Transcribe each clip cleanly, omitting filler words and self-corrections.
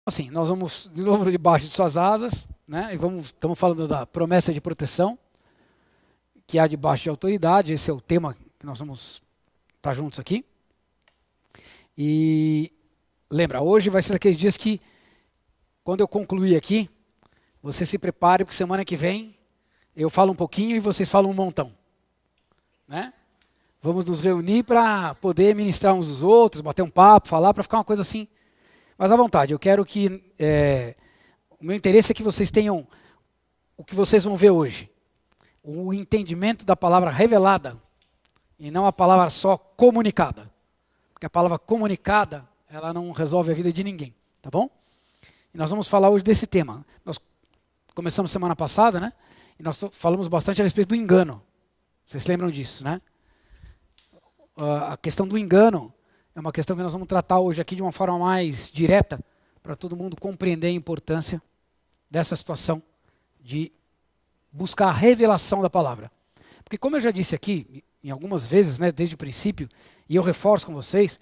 Assim, nós vamos de novo debaixo de suas asas, né? E estamos falando da promessa de proteção que há debaixo de autoridade. Esse é o tema que nós vamos estar juntos aqui. E lembra, hoje vai ser aqueles dias que, quando eu concluir aqui, você se prepare, porque semana que vem eu falo um pouquinho e vocês falam um montão, né? Vamos nos reunir para poder ministrar uns dos outros, bater um papo, falar, para ficar uma coisa assim. Mas à vontade, eu quero que o meu interesse é que vocês tenham o que vocês vão ver hoje. O entendimento da palavra revelada e não a palavra só comunicada. Porque a palavra comunicada, ela não resolve a vida de ninguém, tá bom? E nós vamos falar hoje desse tema. Nós começamos semana passada, né? E nós falamos bastante a respeito do engano. Vocês se lembram disso, né? A questão do engano é uma questão que nós vamos tratar hoje aqui de uma forma mais direta, para todo mundo compreender a importância dessa situação de buscar a revelação da palavra. Porque como eu já disse aqui, em algumas vezes, né, desde o princípio, e eu reforço com vocês,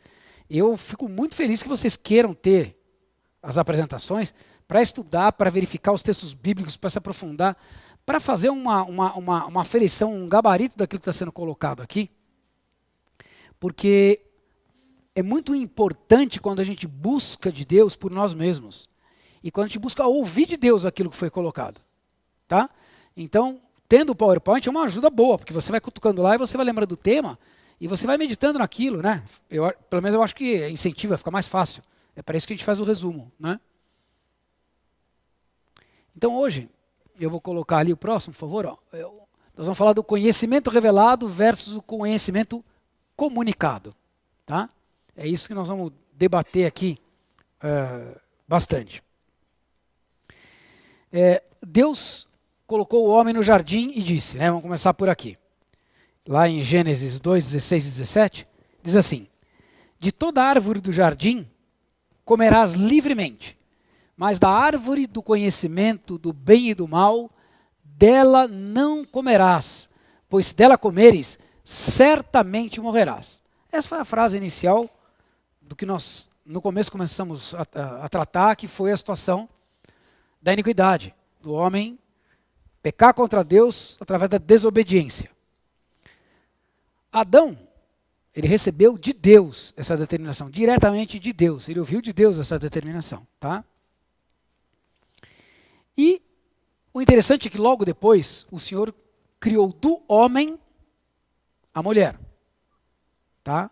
eu fico muito feliz que vocês queiram ter as apresentações para estudar, para verificar os textos bíblicos, para se aprofundar, para fazer uma aferição, um gabarito daquilo que está sendo colocado aqui. Porque é muito importante quando a gente busca de Deus por nós mesmos. E quando a gente busca ouvir de Deus aquilo que foi colocado. Tá? Então, tendo o PowerPoint é uma ajuda boa, porque você vai cutucando lá e você vai lembrando do tema e você vai meditando naquilo, né? Pelo menos eu acho que incentiva, fica mais fácil. É para isso que a gente faz o resumo, né? Então hoje, eu vou colocar ali o próximo, por favor. Ó. Nós vamos falar do conhecimento revelado versus o conhecimento comunicado. Tá? É isso que nós vamos debater aqui bastante. Deus colocou o homem no jardim e disse, né, vamos começar por aqui. Lá em Gênesis 2, 16 e 17, diz assim: de toda árvore do jardim comerás livremente, mas da árvore do conhecimento do bem e do mal, dela não comerás, pois se dela comeres, certamente morrerás. Essa foi a frase inicial do que nós, no começo, começamos a tratar, que foi a situação da iniquidade, do homem pecar contra Deus através da desobediência. Adão, ele recebeu de Deus essa determinação, diretamente de Deus. Ele ouviu de Deus essa determinação. Tá? E o interessante é que logo depois, o Senhor criou do homem a mulher. Tá?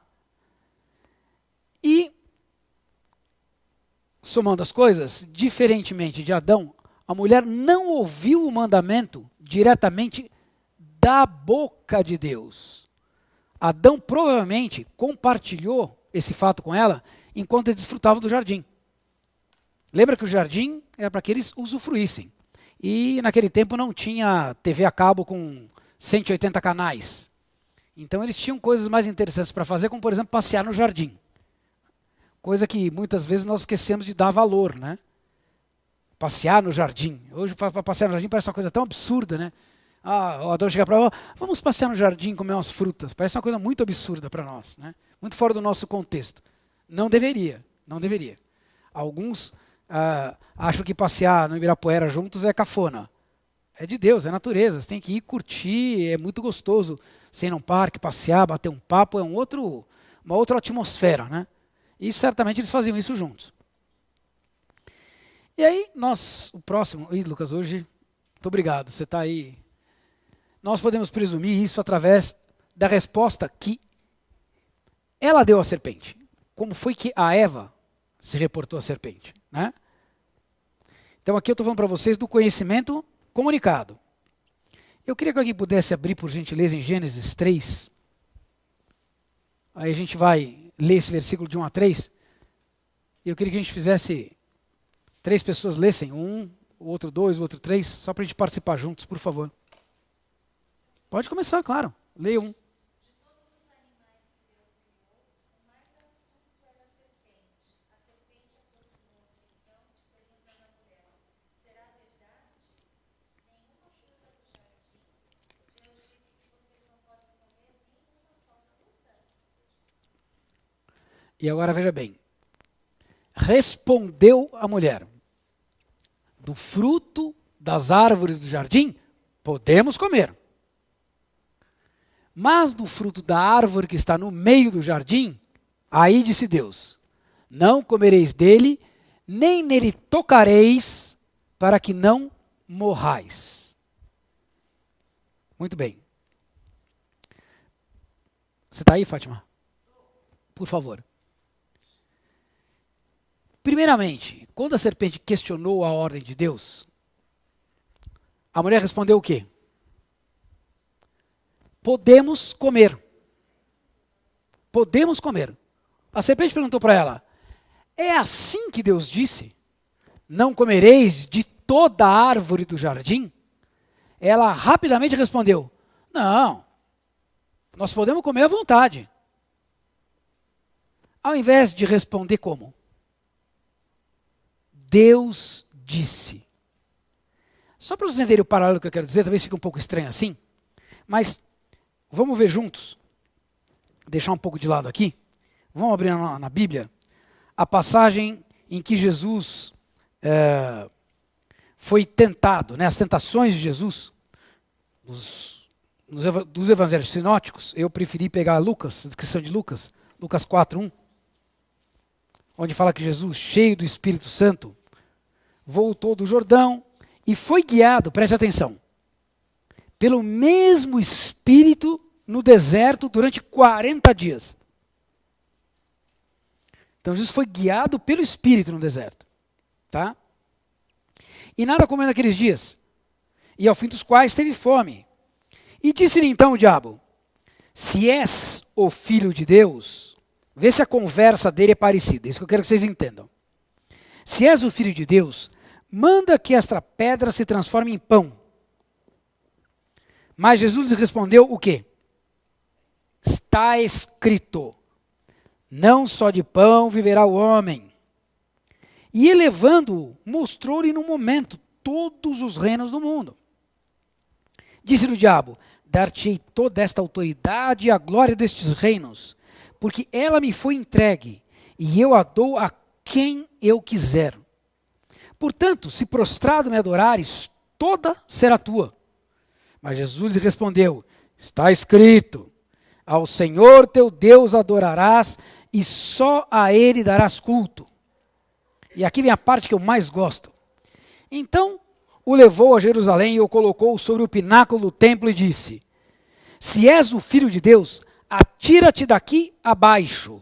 E, somando as coisas, diferentemente de Adão, a mulher não ouviu o mandamento diretamente da boca de Deus. Adão provavelmente compartilhou esse fato com ela enquanto eles desfrutavam do jardim. Lembra que o jardim era para que eles usufruíssem. E naquele tempo não tinha TV a cabo com 180 canais. Então eles tinham coisas mais interessantes para fazer, como por exemplo passear no jardim. Coisa que muitas vezes nós esquecemos de dar valor, né? Passear no jardim. Hoje para passear no jardim parece uma coisa tão absurda, né? O Adão chega para nós, vamos passear no jardim, comer umas frutas. Parece uma coisa muito absurda para nós, né? Muito fora do nosso contexto. Não deveria, não deveria. Alguns acham que passear no Ibirapuera juntos é cafona. É de Deus, é natureza. Você tem que ir curtir, é muito gostoso. Você ir num parque, passear, bater um papo, é uma outra atmosfera, né? E certamente eles faziam isso juntos. E aí, o próximo... Ih, Lucas, hoje, muito obrigado, você está aí. Nós podemos presumir isso através da resposta que ela deu à serpente. Como foi que a Eva se reportou à serpente, né? Então aqui eu estou falando para vocês do conhecimento comunicado. Eu queria que alguém pudesse abrir, por gentileza, em Gênesis 3. Aí a gente vai ler esse versículo de 1 a 3. E eu queria que a gente fizesse 3 pessoas lessem, o outro 2, o outro 3, só para a gente participar juntos, por favor. Pode começar, claro. Leia um. E agora veja bem. respondeu a mulher: do fruto das árvores do jardim podemos comer. Mas do fruto da árvore que está no meio do jardim, aí disse Deus: não comereis dele, nem nele tocareis, para que não morrais. Muito bem. Você está aí, Fátima? Por favor. Primeiramente, quando a serpente questionou a ordem de Deus, a mulher respondeu o quê? Podemos comer. Podemos comer. A serpente perguntou para ela: é assim que Deus disse? Não comereis de toda a árvore do jardim? Ela rapidamente respondeu: não, nós podemos comer à vontade. Ao invés de responder como? Deus disse. Só para vocês entenderem o paralelo que eu quero dizer, talvez fique um pouco estranho assim, mas vamos ver juntos, deixar um pouco de lado aqui, vamos abrir na Bíblia, a passagem em que Jesus foi tentado, né, as tentações de Jesus, dos evangelhos sinóticos. Eu preferi pegar Lucas, a descrição de Lucas, Lucas 4:1, onde fala que Jesus, cheio do Espírito Santo, voltou do Jordão e foi guiado, preste atenção, pelo mesmo Espírito no deserto durante 40 dias. Então Jesus foi guiado pelo Espírito no deserto. Tá? E nada comeu naqueles dias, e ao fim dos quais teve fome. E disse-lhe então o diabo: se és o Filho de Deus, vê se a conversa dele é parecida, isso que eu quero que vocês entendam. Se és o Filho de Deus, manda que esta pedra se transforme em pão. Mas Jesus lhe respondeu o quê? Está escrito: não só de pão viverá o homem. E elevando-o, mostrou-lhe num momento todos os reinos do mundo. Disse-lhe o diabo: dar-te-ei toda esta autoridade e a glória destes reinos, porque ela me foi entregue, e eu a dou a quem eu quiser. Portanto, se prostrado me adorares, toda será tua. Mas Jesus lhe respondeu: está escrito: ao Senhor teu Deus adorarás, e só a Ele darás culto. E aqui vem a parte que eu mais gosto. Então o levou a Jerusalém e o colocou sobre o pináculo do templo e disse: se és o Filho de Deus, atira-te daqui abaixo,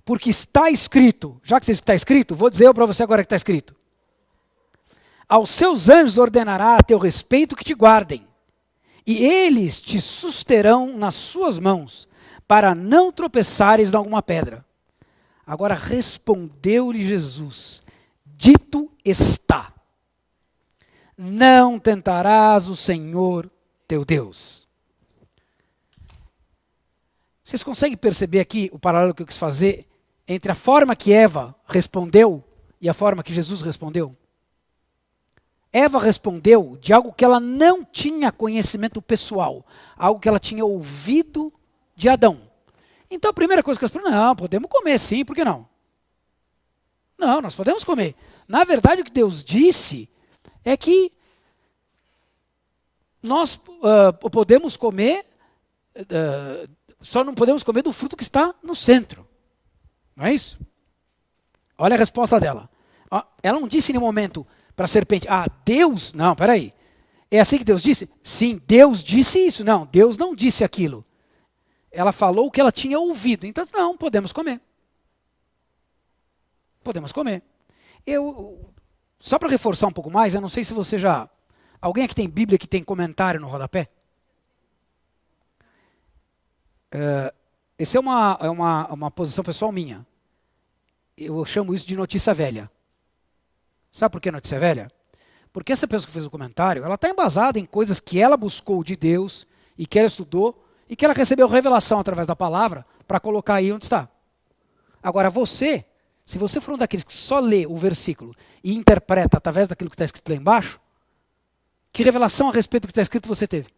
porque está escrito. Já que está escrito, vou dizer para você agora que está escrito: aos seus anjos ordenará a teu respeito que te guardem, e eles te susterão nas suas mãos, para não tropeçares em alguma pedra. Agora respondeu-lhe Jesus: dito está, não tentarás o Senhor teu Deus. Vocês conseguem perceber aqui o paralelo que eu quis fazer entre a forma que Eva respondeu e a forma que Jesus respondeu? Eva respondeu de algo que ela não tinha conhecimento pessoal, algo que ela tinha ouvido de Adão. Então a primeira coisa que ela falou: não, podemos comer sim, por que não? Não, nós podemos comer. Na verdade, o que Deus disse é que nós podemos comer, só não podemos comer do fruto que está no centro. Não é isso? Olha a resposta dela. Ela não disse em nenhum momento para a serpente: Deus, não, peraí. É assim que Deus disse? Sim, Deus disse isso. Não, Deus não disse aquilo. Ela falou o que ela tinha ouvido. Então, não, podemos comer. Podemos comer. Só para reforçar um pouco mais, eu não sei se você já... Alguém aqui tem Bíblia que tem comentário no rodapé? Essa é uma posição pessoal minha. Eu chamo isso de notícia velha. Sabe por que notícia velha? Porque essa pessoa que fez o comentário, ela está embasada em coisas que ela buscou de Deus e que ela estudou e que ela recebeu revelação através da palavra para colocar aí onde está. Agora você, se você for um daqueles que só lê o versículo e interpreta através daquilo que está escrito lá embaixo, que revelação a respeito do que está escrito você teve?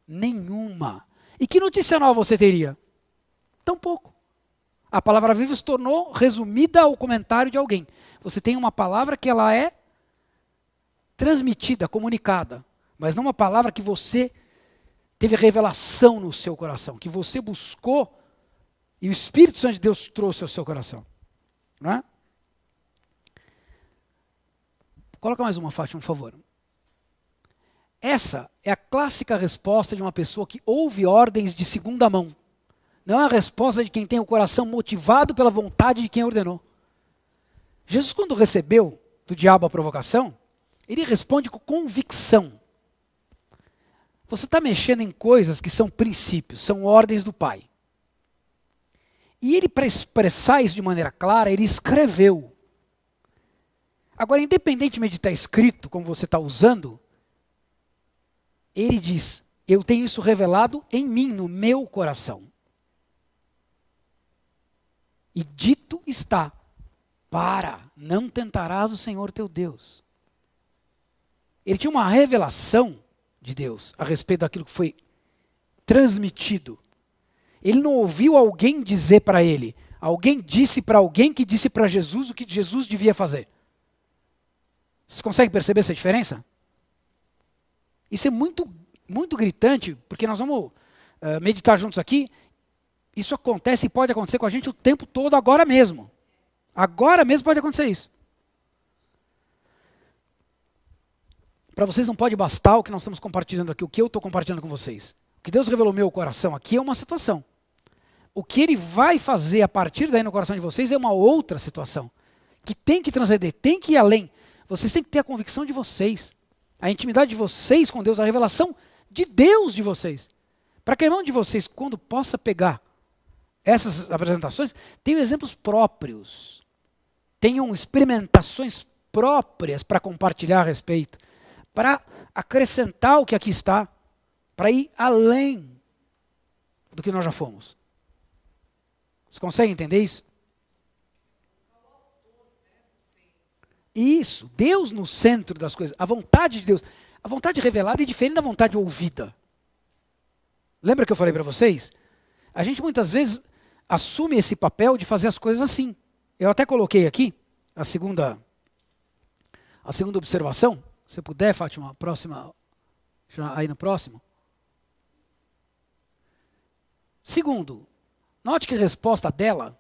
Nenhuma. E que notícia nova você teria? Tão pouco. A palavra viva se tornou resumida ao comentário de alguém. Você tem uma palavra que ela é transmitida, comunicada, mas não uma palavra que você teve revelação no seu coração, que você buscou e o Espírito Santo de Deus trouxe ao seu coração. Não é? Coloca mais uma, Fátima, por favor. Essa é a clássica resposta de uma pessoa que ouve ordens de segunda mão. Não é a resposta de quem tem o coração motivado pela vontade de quem ordenou. Jesus, quando recebeu do diabo a provocação, ele responde com convicção. Você está mexendo em coisas que são princípios, são ordens do Pai. E ele, para expressar isso de maneira clara, ele escreveu. Agora, independentemente de estar escrito, como você está usando, ele diz, eu tenho isso revelado em mim, no meu coração. E dito está, não tentarás o Senhor teu Deus. Ele tinha uma revelação de Deus a respeito daquilo que foi transmitido. Ele não ouviu alguém dizer para ele. Alguém disse para alguém que disse para Jesus o que Jesus devia fazer. Vocês conseguem perceber essa diferença? Isso é muito, muito gritante, porque nós vamos meditar juntos aqui. Isso acontece e pode acontecer com a gente o tempo todo, agora mesmo. Agora mesmo pode acontecer isso. Para vocês não pode bastar o que nós estamos compartilhando aqui, o que eu estou compartilhando com vocês. O que Deus revelou no meu coração aqui é uma situação. O que Ele vai fazer a partir daí no coração de vocês é uma outra situação. Que tem que transcender, tem que ir além. Vocês têm que ter a convicção de vocês. A intimidade de vocês com Deus, a revelação de Deus de vocês. Para que a irmão de vocês, quando possa pegar essas apresentações, tenham exemplos próprios. Tenham experimentações próprias para compartilhar a respeito. Para acrescentar o que aqui está. Para ir além do que nós já fomos. Vocês conseguem entender isso? Isso, Deus no centro das coisas, a vontade de Deus. A vontade revelada é diferente da vontade ouvida. Lembra que eu falei para vocês? A gente muitas vezes assume esse papel de fazer as coisas assim. Eu até coloquei aqui a segunda observação. Se puder, Fátima, próxima, aí no próximo. Segundo, note que a resposta dela,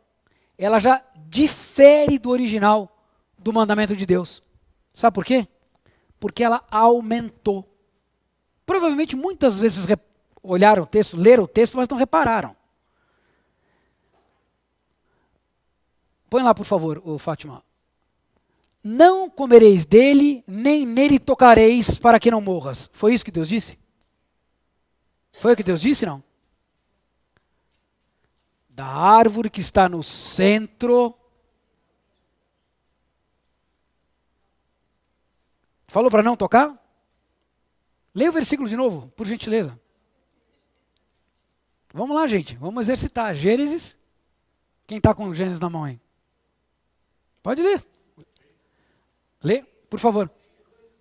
ela já difere do original do mandamento de Deus. Sabe por quê? Porque ela aumentou. Provavelmente muitas vezes olharam o texto, leram o texto, mas não repararam. Põe lá, por favor, Fátima. Não comereis dele, nem nele tocareis, para que não morras. Foi isso que Deus disse? Foi o que Deus disse, não? Da árvore que está no centro. Falou para não tocar? Leia o versículo de novo, por gentileza. Vamos lá, gente. Vamos exercitar. Gênesis. Quem está com o Gênesis na mão aí? Pode ler. Lê, por favor.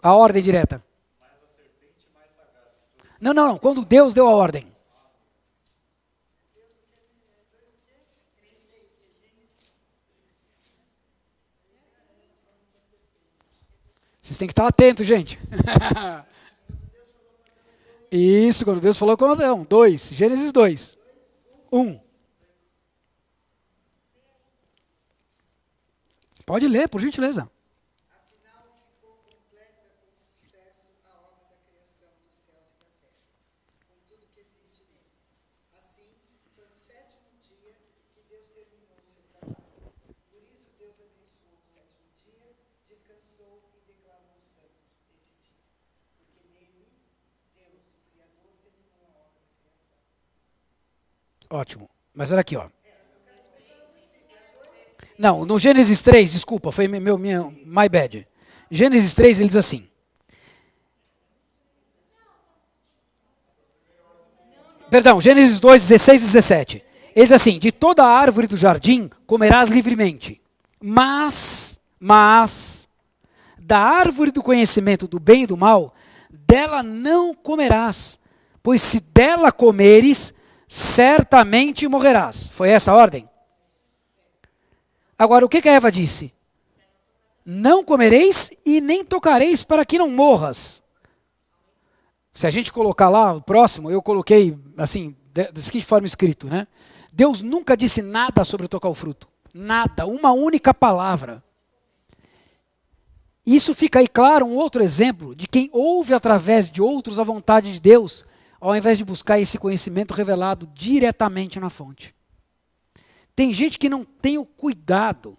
A ordem direta. Não. Quando Deus deu a ordem. Vocês têm que estar atentos, gente. Isso, quando Deus falou com Adão. 2, Gênesis 2. 1. Pode ler, por gentileza. Afinal, ficou completa com sucesso a obra da criação dos céus e da terra, com tudo que existe neles. Assim, foi no sétimo dia que Deus terminou o seu trabalho. Por isso, Deus abençoou o sétimo dia, descansou e declarou santo esse dia. Porque nele, Deus, o Criador, terminou a obra da criação. Ótimo. Mas olha aqui, ó. Não, no Gênesis 3, desculpa, foi my bad. Gênesis 3, ele diz assim. Perdão, Gênesis 2, 16 e 17. Ele diz assim, de toda a árvore do jardim comerás livremente, mas, da árvore do conhecimento do bem e do mal, dela não comerás, pois se dela comeres, certamente morrerás. Foi essa a ordem? Agora, o que a Eva disse? Não comereis e nem tocareis para que não morras. Se a gente colocar lá o próximo, eu coloquei assim, da seguinte forma escrito, né? Deus nunca disse nada sobre tocar o fruto. Nada, uma única palavra. Isso fica aí claro, um outro exemplo de quem ouve através de outros a vontade de Deus, ao invés de buscar esse conhecimento revelado diretamente na fonte. Tem gente que não tem o cuidado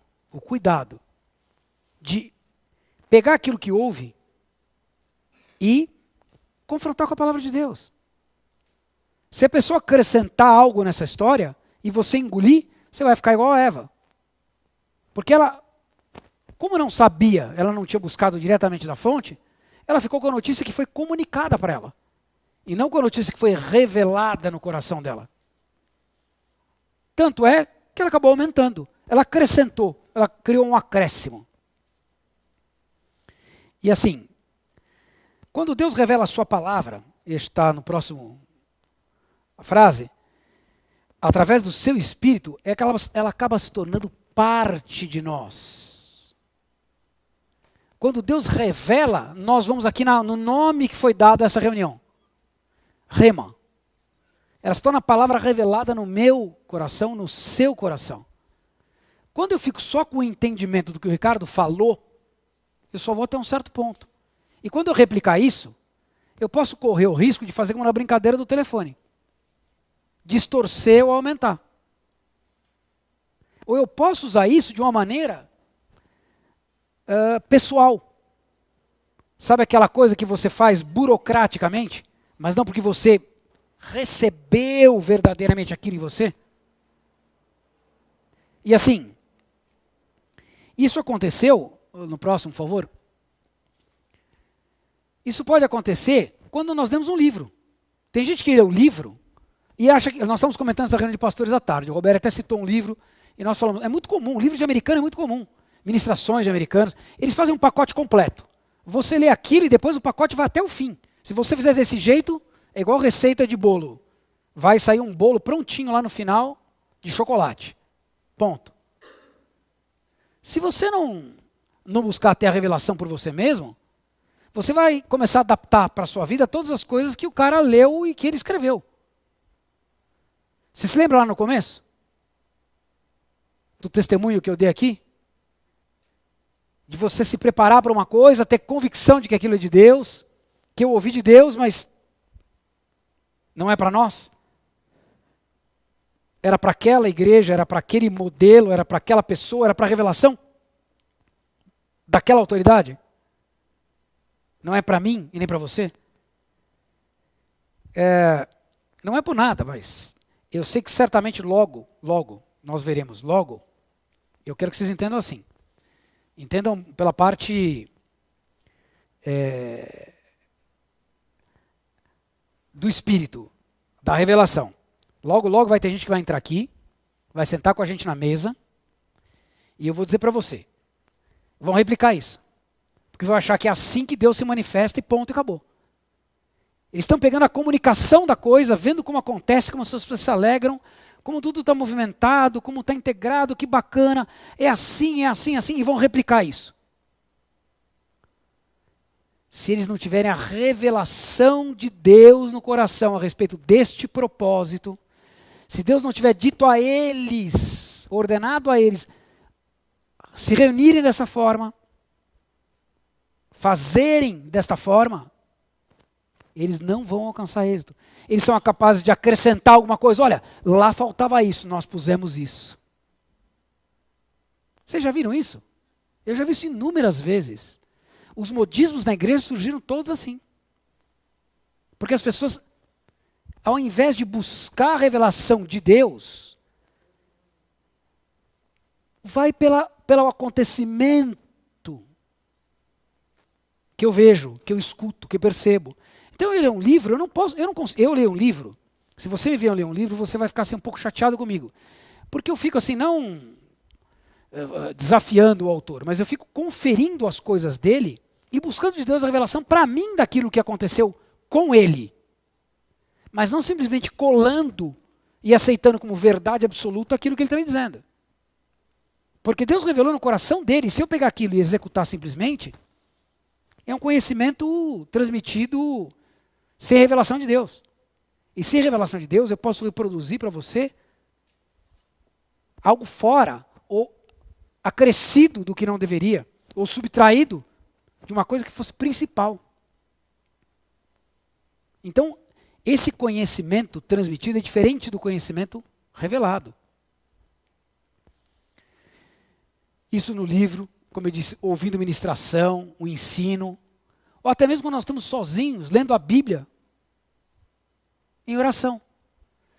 de pegar aquilo que ouve e confrontar com a palavra de Deus. Se a pessoa acrescentar algo nessa história e você engolir, você vai ficar igual a Eva. Porque ela, como não sabia, ela não tinha buscado diretamente da fonte, ela ficou com a notícia que foi comunicada para ela. E não com a notícia que foi revelada no coração dela. Tanto é que ela acabou aumentando. Ela acrescentou, ela criou um acréscimo. E assim, quando Deus revela a sua palavra, está no próximo frase, através do seu Espírito, é que ela acaba se tornando parte de nós. Quando Deus revela, nós vamos aqui no nome que foi dado a essa reunião. Rema. Ela se torna a palavra revelada no meu coração, no seu coração. Quando eu fico só com o entendimento do que o Ricardo falou, eu só vou até um certo ponto. E quando eu replicar isso, eu posso correr o risco de fazer como na brincadeira do telefone. Distorcer ou aumentar. Ou eu posso usar isso de uma maneira pessoal. Sabe aquela coisa que você faz burocraticamente, mas não porque você recebeu verdadeiramente aquilo em você? E assim, isso aconteceu, no próximo, por favor. Isso pode acontecer quando nós demos um livro. Tem gente que lê o livro e acha que... Nós estamos comentando essa reunião de pastores à tarde. O Roberto até citou um livro e nós falamos, é muito comum, livro de americano é muito comum. Ministrações de americanos, eles fazem um pacote completo. Você lê aquilo e depois o pacote vai até o fim. Se você fizer desse jeito, é igual receita de bolo. Vai sair um bolo prontinho lá no final de chocolate. Ponto. Se você não buscar ter a revelação por você mesmo, você vai começar a adaptar para a sua vida todas as coisas que o cara leu e que ele escreveu. Você se lembra lá no começo? Do testemunho que eu dei aqui? De você se preparar para uma coisa, ter convicção de que aquilo é de Deus, que eu ouvi de Deus, mas não é para nós. Era para aquela igreja, era para aquele modelo, era para aquela pessoa, era para a revelação daquela autoridade. Não é para mim e nem para você. Não é por nada, mas eu sei que certamente logo, nós veremos, eu quero que vocês entendam assim. Entendam pela parte do Espírito, da revelação. Logo vai ter gente que vai entrar aqui, vai sentar com a gente na mesa, e eu vou dizer para você, vão replicar isso. Porque vão achar que é assim que Deus se manifesta e ponto, e acabou. Eles estão pegando a comunicação da coisa, vendo como acontece, como as pessoas se alegram, como tudo está movimentado, como está integrado, que bacana, é assim, e vão replicar isso. Se eles não tiverem a revelação de Deus no coração a respeito deste propósito, se Deus não tiver dito a eles, ordenado a eles, se reunirem dessa forma, fazerem desta forma, eles não vão alcançar êxito. Eles são capazes de acrescentar alguma coisa. Olha, lá faltava isso, nós pusemos isso. Vocês já viram isso? Eu já vi isso inúmeras vezes. Os modismos na igreja surgiram todos assim. Porque as pessoas, ao invés de buscar a revelação de Deus, vai pelo acontecimento que eu vejo, que eu escuto, que eu percebo. Então eu leio um livro, eu leio um livro, se você me vier ler um livro, você vai ficar assim, um pouco chateado comigo. Porque eu fico assim, não desafiando o autor, mas eu fico conferindo as coisas dele e buscando de Deus a revelação para mim daquilo que aconteceu com ele. Mas não simplesmente colando e aceitando como verdade absoluta aquilo que ele está me dizendo. Porque Deus revelou no coração dele. Se eu pegar aquilo e executar simplesmente, é um conhecimento transmitido sem revelação de Deus. E sem revelação de Deus, eu posso reproduzir para você algo fora, ou acrescido do que não deveria, ou subtraído de uma coisa que fosse principal. Então, esse conhecimento transmitido é diferente do conhecimento revelado. Isso no livro, como eu disse, ouvindo ministração, o ensino, ou até mesmo quando nós estamos sozinhos, lendo a Bíblia, em oração.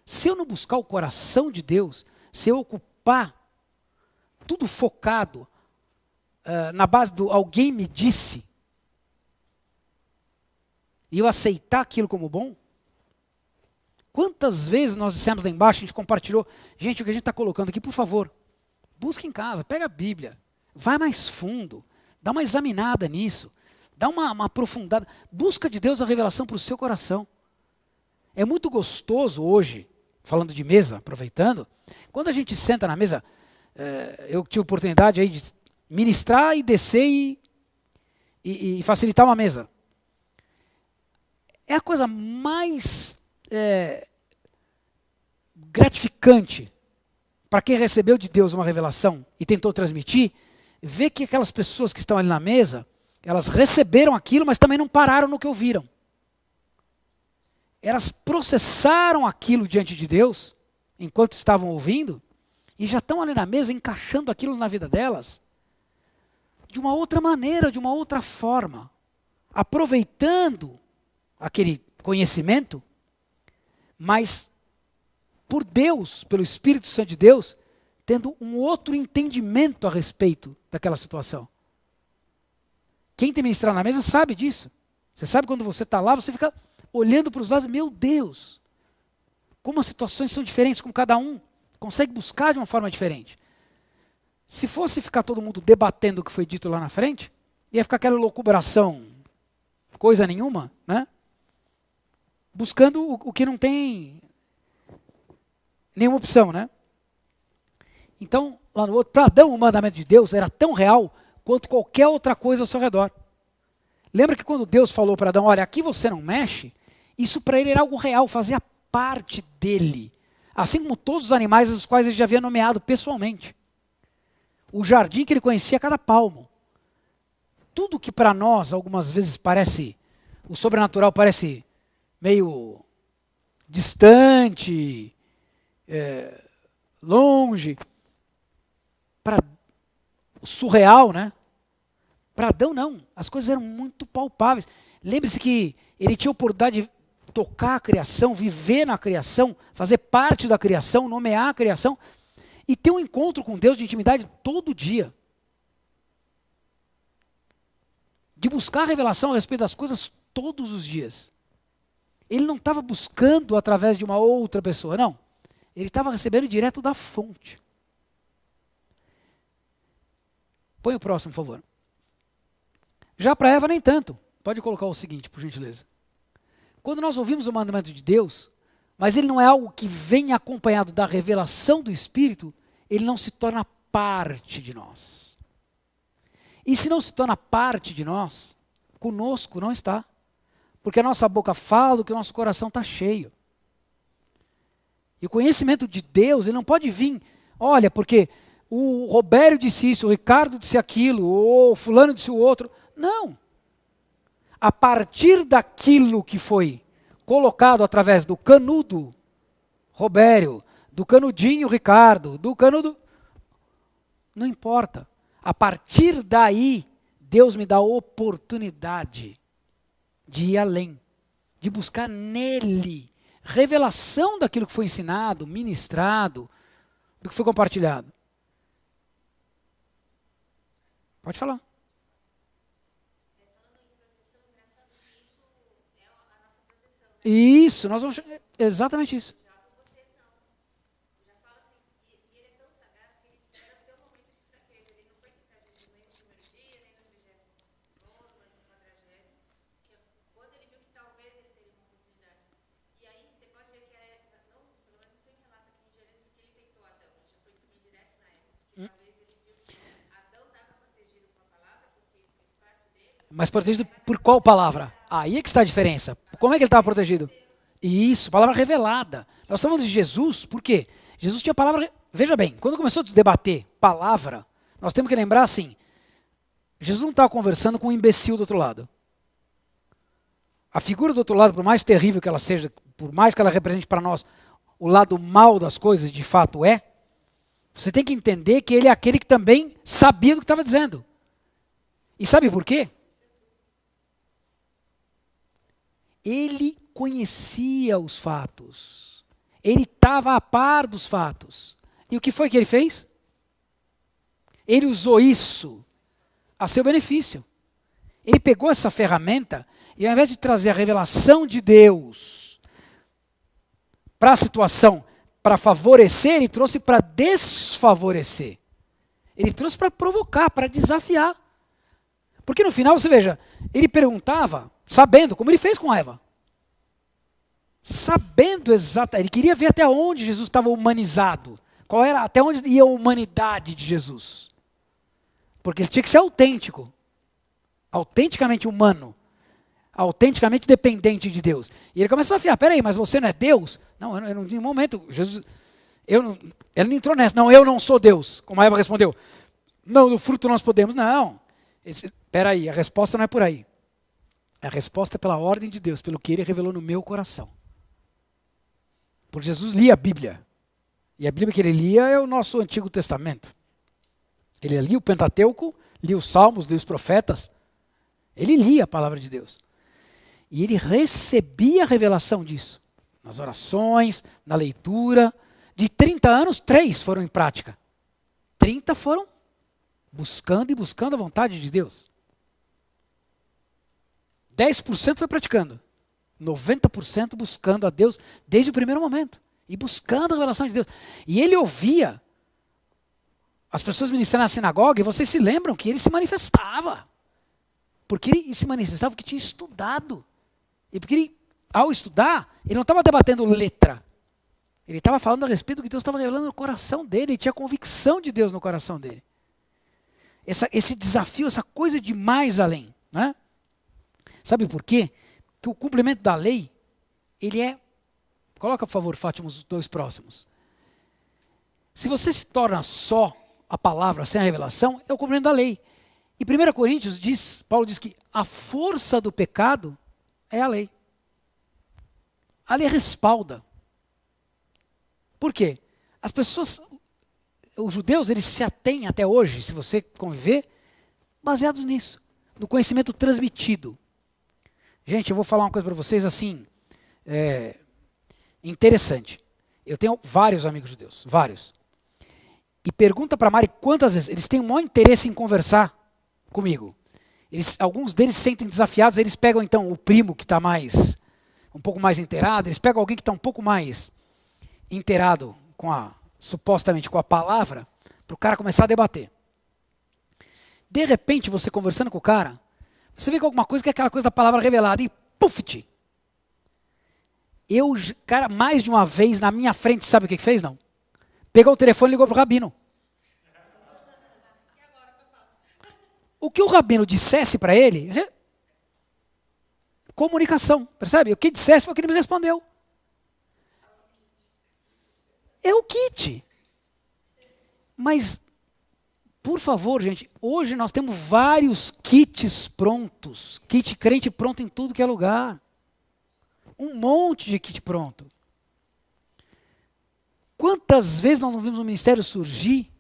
Se eu não buscar o coração de Deus, se eu ocupar tudo focado na base do alguém me disse, e eu aceitar aquilo como bom, quantas vezes nós dissemos lá embaixo, a gente compartilhou, gente, o que a gente está colocando aqui, por favor, busca em casa, pega a Bíblia, vai mais fundo, dá uma examinada nisso, dá uma aprofundada, busca de Deus a revelação para o seu coração. É muito gostoso hoje, falando de mesa, aproveitando, quando a gente senta na mesa, eu tive a oportunidade aí de ministrar e descer e facilitar uma mesa. É a coisa mais gratificante para quem recebeu de Deus uma revelação e tentou transmitir, ver que aquelas pessoas que estão ali na mesa, elas receberam aquilo, mas também não pararam no que ouviram. Elas processaram aquilo diante de Deus, enquanto estavam ouvindo, e já estão ali na mesa encaixando aquilo na vida delas, de uma outra maneira, de uma outra forma, aproveitando aquele conhecimento, mas por Deus, pelo Espírito Santo de Deus, tendo um outro entendimento a respeito daquela situação. Quem tem ministrado na mesa sabe disso. Você sabe quando você está lá, você fica olhando para os lados, meu Deus, como as situações são diferentes, como cada um consegue buscar de uma forma diferente. Se fosse ficar todo mundo debatendo o que foi dito lá na frente, ia ficar aquela loucubração, coisa nenhuma, né? Buscando o que não tem nenhuma opção, né? Então, lá no outro, para Adão o mandamento de Deus era tão real quanto qualquer outra coisa ao seu redor. Lembra que quando Deus falou para Adão, olha, aqui você não mexe, isso para ele era algo real, fazia parte dele. Assim como todos os animais os quais ele já havia nomeado pessoalmente. O jardim que ele conhecia a cada palmo. Tudo que para nós, algumas vezes parece, o sobrenatural parece meio distante, longe, para surreal, né? Para Adão não, as coisas eram muito palpáveis. Lembre-se que ele tinha a oportunidade de tocar a criação, viver na criação, fazer parte da criação, nomear a criação e ter um encontro com Deus de intimidade todo dia. De buscar a revelação a respeito das coisas todos os dias. Ele não estava buscando através de uma outra pessoa, não. Ele estava recebendo direto da fonte. Põe o próximo, por favor. Já para Eva nem tanto. Pode colocar o seguinte, por gentileza. Quando nós ouvimos o mandamento de Deus, mas ele não é algo que vem acompanhado da revelação do Espírito, ele não se torna parte de nós. E se não se torna parte de nós, conosco não está. Porque a nossa boca fala que o nosso coração está cheio. E o conhecimento de Deus, ele não pode vir, olha, porque o Robério disse isso, o Ricardo disse aquilo, ou fulano disse o outro. Não. A partir daquilo que foi colocado através do canudo Robério, do canudinho Ricardo, do canudo... Não importa. A partir daí, Deus me dá a oportunidade de ir além, de buscar nele revelação daquilo que foi ensinado, ministrado, do que foi compartilhado. Pode falar. Isso, nós vamos... Exatamente isso. Mas protegido por qual palavra? Aí é que está a diferença. Como é que ele estava protegido? Isso, palavra revelada. Nós estamos falando de Jesus, por quê? Jesus tinha palavra... Veja bem, quando começou a debater palavra, nós temos que lembrar assim, Jesus não estava conversando com um imbecil do outro lado. A figura do outro lado, por mais terrível que ela seja, por mais que ela represente para nós o lado mal das coisas, de fato é, você tem que entender que ele é aquele que também sabia do que estava dizendo. E sabe por quê? Ele conhecia os fatos. Ele estava a par dos fatos. E o que foi que ele fez? Ele usou isso a seu benefício. Ele pegou essa ferramenta e ao invés de trazer a revelação de Deus para a situação, para favorecer, ele trouxe para desfavorecer. Ele trouxe para provocar, para desafiar. Porque no final, você veja, ele perguntava, sabendo, como ele fez com Eva. Sabendo exatamente, ele queria ver até onde Jesus estava humanizado. Qual era, até onde ia a humanidade de Jesus. Porque ele tinha que ser autêntico. Autenticamente humano. Autenticamente dependente de Deus. E ele começa a desafiar, peraí, mas você não é Deus? Não, eu não, em nenhum momento, Jesus, ele não entrou nessa, não, eu não sou Deus. Como a Eva respondeu, não, do fruto nós podemos. Não, peraí, a resposta não é por aí. A resposta é pela ordem de Deus, pelo que ele revelou no meu coração. Porque Jesus lia a Bíblia. E a Bíblia que ele lia é o nosso Antigo Testamento. Ele lia o Pentateuco, lia os Salmos, lia os profetas. Ele lia a palavra de Deus. E ele recebia a revelação disso. Nas orações, na leitura. De 30 anos, 3 foram em prática. 30 foram buscando e buscando a vontade de Deus. 10% foi praticando. 90% buscando a Deus desde o primeiro momento. E buscando a revelação de Deus. E ele ouvia as pessoas ministrando na sinagoga, e vocês se lembram que ele se manifestava. Porque ele se manifestava porque tinha estudado. E porque ele, ao estudar, ele não estava debatendo letra. Ele estava falando a respeito do que Deus estava revelando no coração dele. Ele tinha convicção de Deus no coração dele. Esse desafio, essa coisa de mais além. Né? Sabe por quê? Que o cumprimento da lei, ele é... Coloca, por favor, Fátima, os 2 próximos. Se você se torna só a palavra sem a revelação, é o cumprimento da lei. E 1 Coríntios Paulo diz que a força do pecado é a lei. A lei respalda. Por quê? As pessoas, os judeus, eles se atêm até hoje, se você conviver, baseados nisso, no conhecimento transmitido. Gente, eu vou falar uma coisa para vocês assim, interessante. Eu tenho vários amigos judeus, vários. E pergunta para a Mari quantas vezes eles têm o maior interesse em conversar comigo. Alguns deles se sentem desafiados, eles pegam então o primo que está um pouco mais inteirado, eles pegam alguém que está um pouco mais inteirado supostamente com a palavra, para o cara começar a debater. De repente, você conversando com o cara, você vê com alguma coisa que é aquela coisa da palavra revelada e puf! Cara, mais de uma vez na minha frente, sabe o que fez? Não. Pegou o telefone e ligou para o rabino. O que o rabino dissesse para ele, comunicação, percebe? O que dissesse foi o que ele me respondeu. É o kit. Mas, por favor, gente, hoje nós temos vários kits prontos. Kit crente pronto em tudo que é lugar. Um monte de kit pronto. Quantas vezes nós não vimos o ministério surgir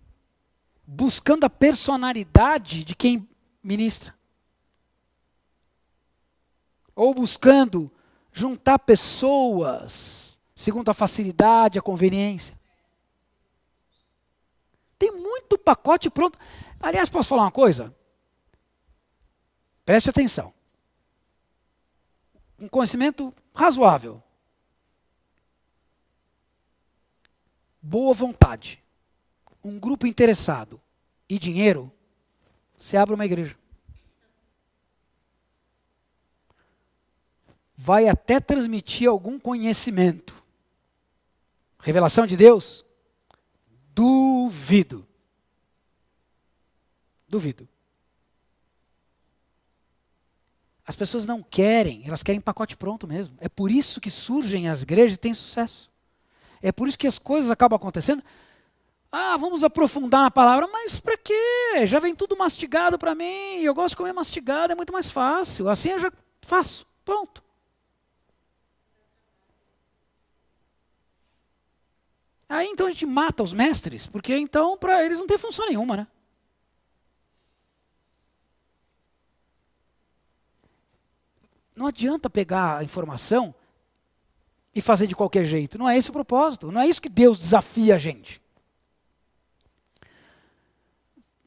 buscando a personalidade de quem ministra? Ou buscando juntar pessoas segundo a facilidade, a conveniência. Tem muito pacote pronto. Aliás, posso falar uma coisa? Preste atenção. Um conhecimento razoável. Boa vontade. Um grupo interessado. E dinheiro. Você abre uma igreja. Vai até transmitir algum conhecimento. Revelação de Deus? Duvido. Duvido. As pessoas não querem, elas querem pacote pronto mesmo. É por isso que surgem as igrejas e têm sucesso. É por isso que as coisas acabam acontecendo. Ah, vamos aprofundar na palavra, mas para quê? Já vem tudo mastigado para mim, eu gosto de comer mastigado, é muito mais fácil. Assim eu já faço, pronto. Aí então a gente mata os mestres, porque então para eles não tem função nenhuma, né? Não adianta pegar a informação e fazer de qualquer jeito. Não é esse o propósito. Não é isso que Deus desafia a gente.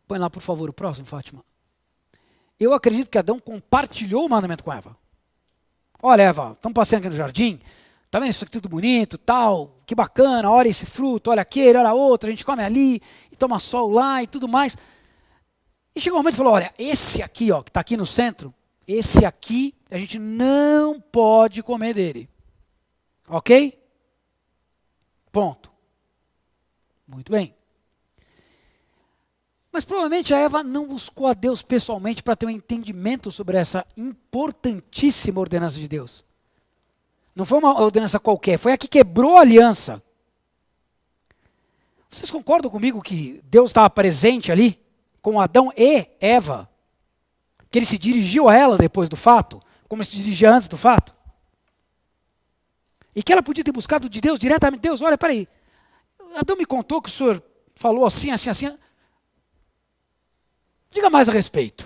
Põe lá, por favor, o próximo, Fátima. Eu acredito que Adão compartilhou o mandamento com Eva. Olha, Eva, estamos passeando aqui no jardim. Tá vendo isso aqui tudo bonito, tal? Que bacana, olha esse fruto, olha aquele, olha outro. A gente come ali e toma sol lá e tudo mais. E chegou um momento e falou, olha, esse aqui, ó, que está aqui no centro, esse aqui, a gente não pode comer dele. Ok? Ponto. Muito bem. Mas provavelmente a Eva não buscou a Deus pessoalmente para ter um entendimento sobre essa importantíssima ordenança de Deus. Não foi uma ordenança qualquer, foi a que quebrou a aliança. Vocês concordam comigo que Deus estava presente ali, com Adão e Eva? Que ele se dirigiu a ela depois do fato, como ele se dirigia antes do fato? E que ela podia ter buscado de Deus diretamente. Deus, olha, peraí. Adão me contou que o senhor falou assim, assim, assim. Diga mais a respeito.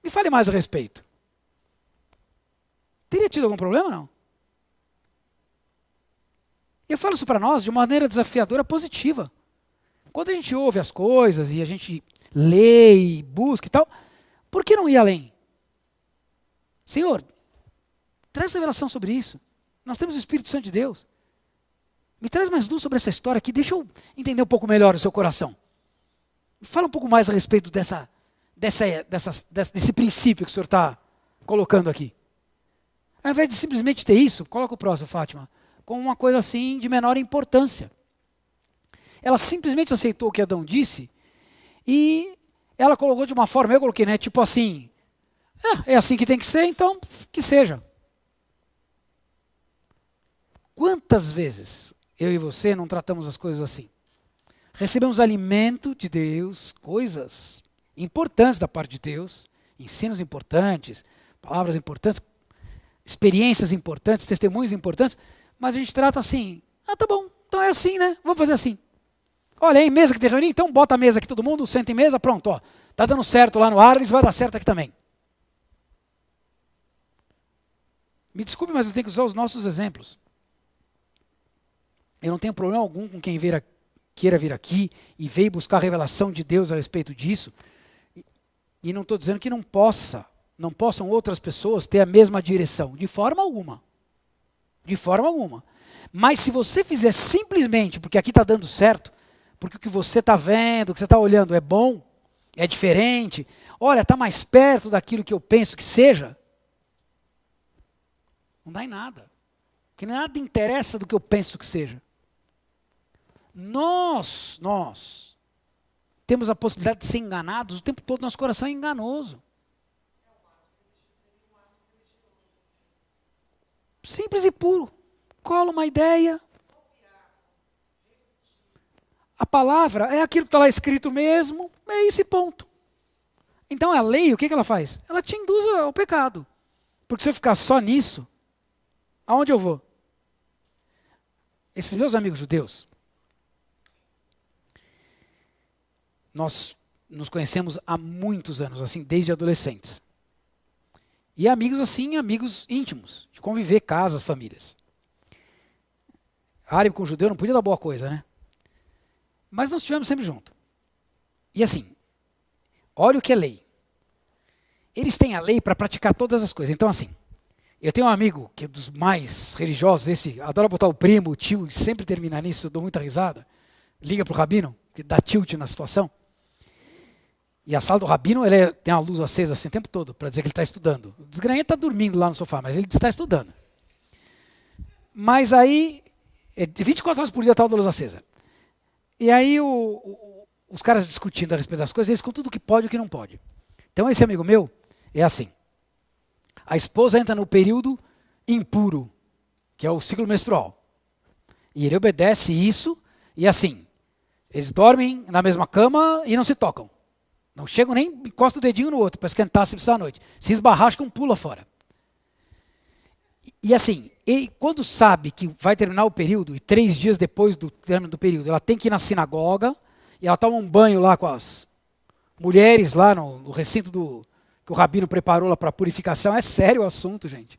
Me fale mais a respeito. Teria tido algum problema, não? Eu falo isso para nós de uma maneira desafiadora, positiva. Quando a gente ouve as coisas e a gente lê e busca e tal, por que não ir além? Senhor, traz revelação sobre isso. Nós temos o Espírito Santo de Deus. Me traz mais luz sobre essa história aqui. Deixa eu entender um pouco melhor o seu coração. Fala um pouco mais a respeito desse princípio que o senhor está colocando aqui. Ao invés de simplesmente ter isso, coloca o próximo, Fátima, como uma coisa assim de menor importância. Ela simplesmente aceitou o que Adão disse e ela colocou de uma forma, eu coloquei, né, tipo assim, é assim que tem que ser, então que seja. Quantas vezes eu e você não tratamos as coisas assim? Recebemos alimento de Deus, coisas importantes da parte de Deus, ensinos importantes, palavras importantes, experiências importantes, testemunhos importantes, mas a gente trata assim, tá bom, então é assim, né? Vamos fazer assim. Olha, aí, mesa que tem reunião, então bota a mesa aqui todo mundo, senta em mesa, pronto, ó. Tá dando certo lá no Arles, vai dar certo aqui também. Me desculpe, mas eu tenho que usar os nossos exemplos. Eu não tenho problema algum com quem queira vir aqui e veio buscar a revelação de Deus a respeito disso. E não estou dizendo que não possam outras pessoas ter a mesma direção. De forma alguma. De forma alguma. Mas se você fizer simplesmente porque aqui está dando certo, porque o que você está vendo, o que você está olhando é bom, é diferente, olha, está mais perto daquilo que eu penso que seja, não dá em nada. Porque nada interessa do que eu penso que seja. Nós temos a possibilidade de ser enganados o tempo todo, nosso coração é enganoso. Simples e puro. Cola uma ideia. A palavra é aquilo que está lá escrito mesmo, é esse ponto. Então a lei, o que ela faz? Ela te induz ao pecado. Porque se eu ficar só nisso, aonde eu vou? Esses meus amigos judeus, nós nos conhecemos há muitos anos, assim, desde adolescentes. E amigos assim, amigos íntimos, de conviver, casas, famílias. Árabe com judeu não podia dar boa coisa, né? Mas nós estivemos sempre juntos. E assim, olha o que é lei. Eles têm a lei para praticar todas as coisas. Então assim, eu tenho um amigo que é dos mais religiosos, esse adora botar o primo, o tio, e sempre termina nisso, eu dou muita risada. Liga para o rabino, que dá tilt na situação. E a sala do rabino, tem uma luz acesa assim o tempo todo, para dizer que ele está estudando. O desgranhento está dormindo lá no sofá, mas ele está estudando. Mas aí, 24 horas por dia está a luz acesa. E aí os caras discutindo a respeito das coisas, eles com tudo o que pode e o que não pode. Então esse amigo meu é assim. A esposa entra no período impuro, que é o ciclo menstrual. E ele obedece isso, e assim, eles dormem na mesma cama e não se tocam. Não chegam nem encostam o dedinho no outro para esquentar se precisar à noite. Se esbarrar, acho que um pula fora. E assim, quando sabe que vai terminar o período, e 3 dias depois do término do período, ela tem que ir na sinagoga, e ela toma um banho lá com as mulheres lá no recinto que o rabino preparou lá para purificação. É sério o assunto, gente.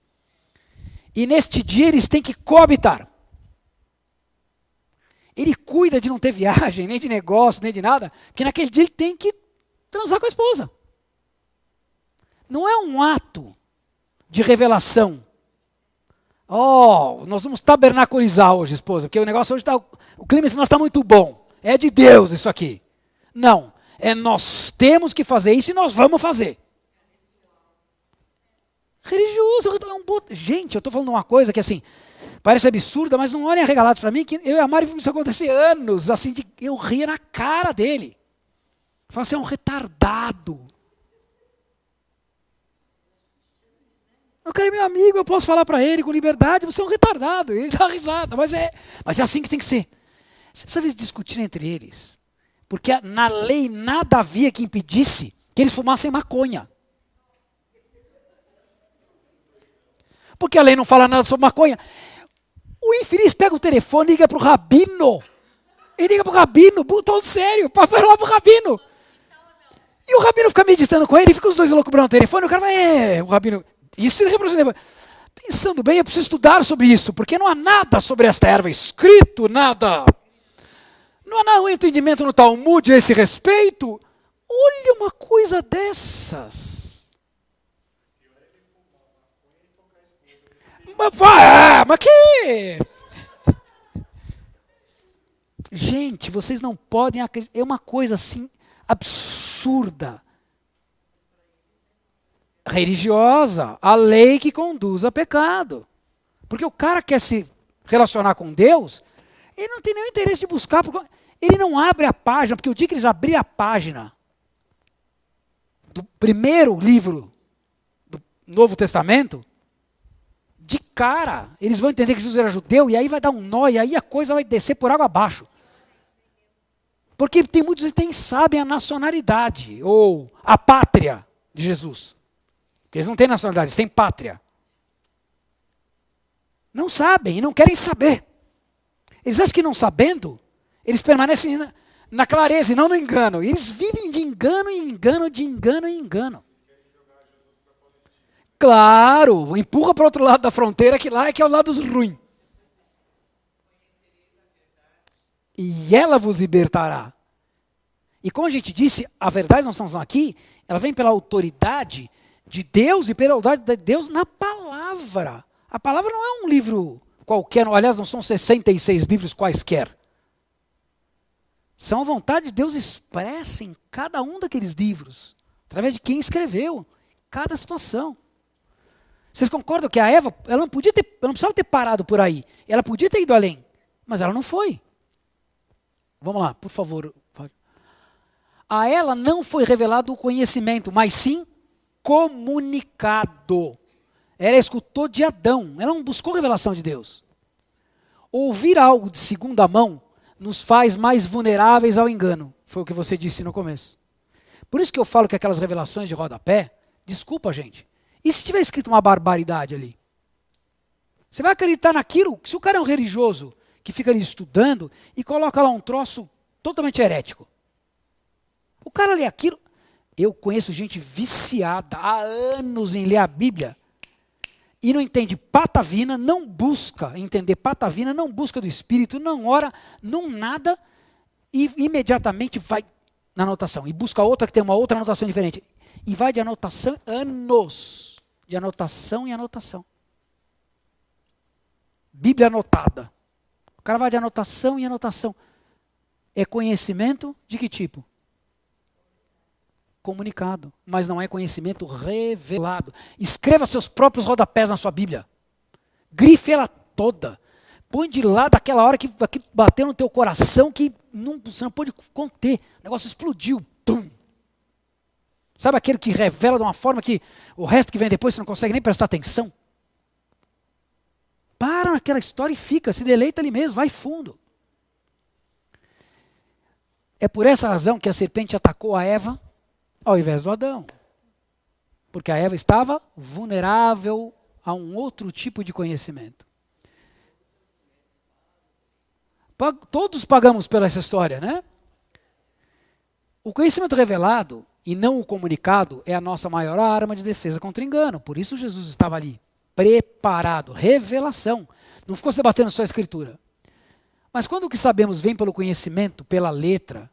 E neste dia eles têm que coabitar. Ele cuida de não ter viagem, nem de negócio, nem de nada, porque naquele dia ele tem que transar com a esposa. Não é um ato de revelação. Oh, nós vamos tabernaculizar hoje, esposa, porque o negócio hoje está, o clima entre nós está muito bom. É de Deus isso aqui. Não, nós temos que fazer isso e nós vamos fazer. Religioso, gente, eu estou falando uma coisa que assim, parece absurda, mas não olhem arregalados para mim, que eu e a Mari vimos isso acontecer anos, assim, eu ria na cara dele. Eu falo, você é um retardado. O cara é meu amigo, eu posso falar para ele com liberdade, você é um retardado. Ele dá risada, mas é assim que tem que ser. Você precisa ver discutir entre eles. Porque na lei nada havia que impedisse que eles fumassem maconha. Porque a lei não fala nada sobre maconha. O infeliz pega o telefone e liga para o rabino. Ele liga para o rabino, todo sério, para falar para o rabino. E o rabino fica meditando com ele, e fica os dois loucos o telefone, o cara vai, o rabino... Isso ele representa. Pensando bem, eu preciso estudar sobre isso, porque não há nada sobre esta erva escrito, nada. Não há nenhum entendimento no Talmud a esse respeito. Olha uma coisa dessas. Mas que... Gente, vocês não podem acreditar. É uma coisa assim absurda. Religiosa, a lei que conduz a pecado. Porque o cara quer se relacionar com Deus, ele não tem nenhum interesse de buscar, ele não abre a página, porque o dia que eles abrirem a página do primeiro livro do Novo Testamento, de cara, eles vão entender que Jesus era judeu, e aí vai dar um nó, e aí a coisa vai descer por água abaixo. Porque tem muitos que nem sabem a nacionalidade, ou a pátria de Jesus. Porque eles não têm nacionalidade, eles têm pátria. Não sabem e não querem saber. Eles acham que não sabendo, eles permanecem na clareza e não no engano. E eles vivem de engano em engano, de engano em engano. Claro, empurra para o outro lado da fronteira, que lá é que é o lado ruim. E ela vos libertará. E como a gente disse, a verdade nós estamos aqui, ela vem pela autoridade de Deus e pela autoridade de Deus na palavra. A palavra não é um livro qualquer, aliás, não são 66 livros quaisquer. São a vontade de Deus expressa em cada um daqueles livros, através de quem escreveu, cada situação. Vocês concordam que a Eva, ela não precisava ter parado por aí, ela podia ter ido além, mas ela não foi. Vamos lá, por favor. A ela não foi revelado o conhecimento, mas sim comunicado. Ela escutou de Adão, ela não buscou revelação de Deus. Ouvir algo de segunda mão nos faz mais vulneráveis ao engano. Foi o que você disse no começo. Por isso que eu falo que aquelas revelações de rodapé, desculpa, gente. E se tiver escrito uma barbaridade ali? Você vai acreditar naquilo? Se o cara é um religioso que fica ali estudando e coloca lá um troço totalmente herético. O cara lê aquilo. Eu conheço gente viciada há anos em ler a Bíblia e não entende patavina, não busca entender patavina, não busca do Espírito, não ora, não nada e imediatamente vai na anotação. E busca outra que tem uma outra anotação diferente. E vai de anotação anos. De anotação em anotação. Bíblia anotada. O cara vai de anotação em anotação. É conhecimento de que tipo? Comunicado, mas não é conhecimento revelado. Escreva seus próprios rodapés na sua Bíblia. Grife ela toda. Põe de lado aquela hora que bateu no teu coração que você não pôde conter. O negócio explodiu. Tum. Sabe aquele que revela de uma forma que o resto que vem depois você não consegue nem prestar atenção? Para naquela história e fica, se deleita ali mesmo, vai fundo. É por essa razão que a serpente atacou a Eva ao invés do Adão. Porque a Eva estava vulnerável a um outro tipo de conhecimento. Todos pagamos pela essa história, né? O conhecimento revelado e não o comunicado é a nossa maior arma de defesa contra engano. Por isso Jesus estava ali, preparado, revelação. Não ficou se debatendo só a escritura. Mas quando o que sabemos vem pelo conhecimento, pela letra,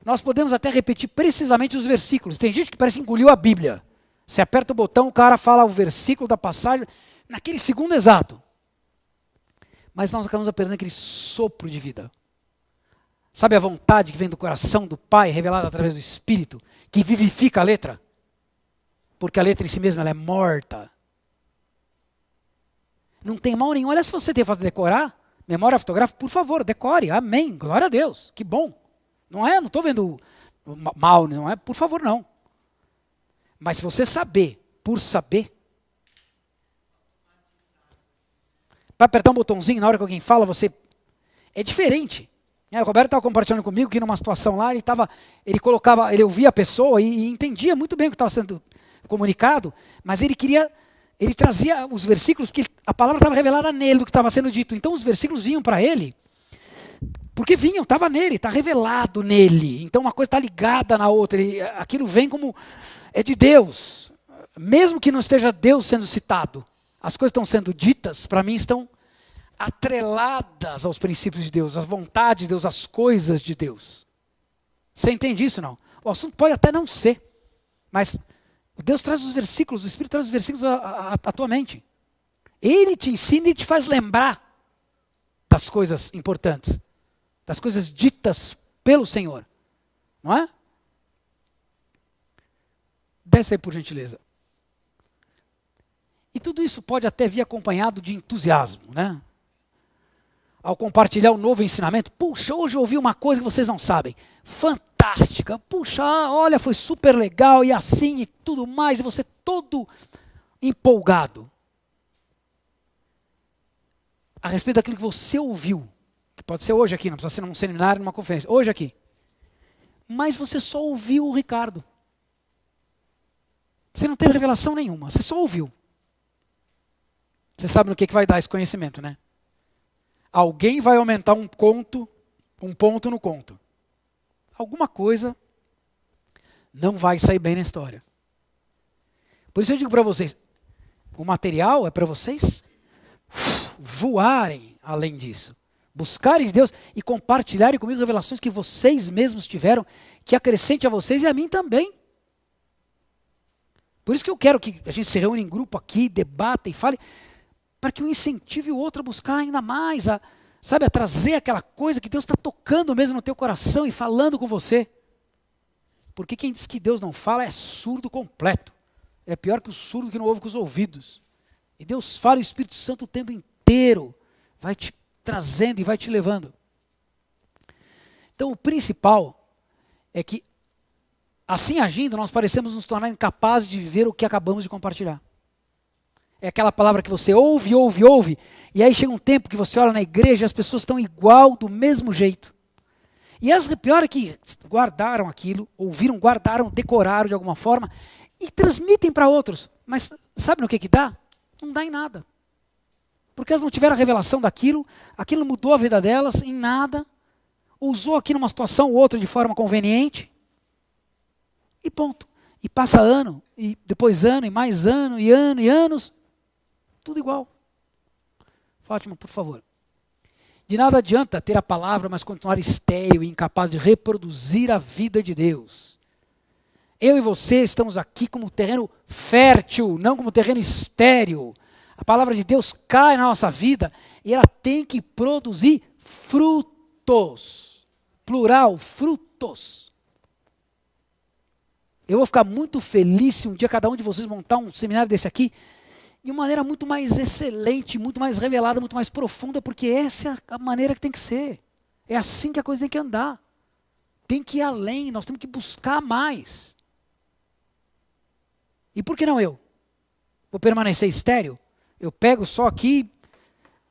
nós podemos até repetir precisamente os versículos. Tem gente que parece que engoliu a Bíblia. Você aperta o botão, o cara fala o versículo da passagem naquele segundo exato. Mas nós acabamos perdendo aquele sopro de vida. Sabe a vontade que vem do coração do Pai, revelada através do Espírito, que vivifica a letra? Porque a letra em si mesma ela é morta. Não tem mal nenhum. Olha, se você tem que decorar, memória fotográfica, por favor, decore. Amém. Glória a Deus. Que bom. Não estou vendo mal, não é? Por favor, não. Mas se você saber, por saber, para apertar um botãozinho na hora que alguém fala, você... É diferente. O Roberto estava compartilhando comigo que numa situação lá, ele ouvia a pessoa e entendia muito bem o que estava sendo comunicado, mas ele trazia os versículos, porque a palavra estava revelada nele do que estava sendo dito. Então os versículos vinham para ele, porque estava nele, está revelado nele. Então uma coisa está ligada na outra, aquilo vem como, é de Deus. Mesmo que não esteja Deus sendo citado, as coisas estão sendo ditas, para mim estão atreladas aos princípios de Deus, às vontades de Deus, às coisas de Deus. Você entende isso, não? O assunto pode até não ser, mas Deus traz os versículos, o Espírito traz os versículos à tua mente. Ele te ensina e te faz lembrar das coisas importantes, das coisas ditas pelo Senhor. Não é? Desce aí, por gentileza. E tudo isso pode até vir acompanhado de entusiasmo, né? Ao compartilhar um novo ensinamento, puxa, hoje eu ouvi uma coisa que vocês não sabem, fantástica, puxa, olha, foi super legal, e assim, e tudo mais, e você todo empolgado a respeito daquilo que você ouviu, que pode ser hoje aqui, não precisa ser num seminário, numa conferência, hoje aqui, mas você só ouviu o Ricardo, você não teve revelação nenhuma, você só ouviu. Você sabe no que vai dar esse conhecimento, né? Alguém vai aumentar um ponto no conto. Alguma coisa não vai sair bem na história. Por isso eu digo para vocês, o material é para vocês voarem além disso. Buscarem Deus e compartilharem comigo revelações que vocês mesmos tiveram, que acrescente a vocês e a mim também. Por isso que eu quero que a gente se reúna em grupo aqui, debata e fale, para que um incentive o outro a buscar ainda mais, a trazer aquela coisa que Deus está tocando mesmo no teu coração e falando com você. Porque quem diz que Deus não fala é surdo completo. É pior que o surdo que não ouve com os ouvidos. E Deus fala, o Espírito Santo o tempo inteiro vai te trazendo e vai te levando. Então o principal é que, assim agindo, nós parecemos nos tornar incapazes de viver o que acabamos de compartilhar. É aquela palavra que você ouve, e aí chega um tempo que você olha na igreja e as pessoas estão igual, do mesmo jeito. E as pior é que guardaram aquilo, ouviram, guardaram, decoraram de alguma forma, e transmitem para outros. Mas sabe no que dá? Não dá em nada. Porque elas não tiveram a revelação daquilo, aquilo mudou a vida delas em nada, usou aqui numa situação ou outra de forma conveniente, e ponto. E passa ano, e depois ano, e mais ano, e anos, tudo igual. Fátima, por favor. De nada adianta ter a palavra, mas continuar estéril e incapaz de reproduzir a vida de Deus. Eu e você estamos aqui como terreno fértil, não como terreno estéril. A palavra de Deus cai na nossa vida e ela tem que produzir frutos. Plural, frutos. Eu vou ficar muito feliz se um dia cada um de vocês montar um seminário desse aqui de uma maneira muito mais excelente, muito mais revelada, muito mais profunda, porque essa é a maneira que tem que ser. É assim que a coisa tem que andar. Tem que ir além, nós temos que buscar mais. E por que não eu? Vou permanecer estéril? Eu pego só aqui.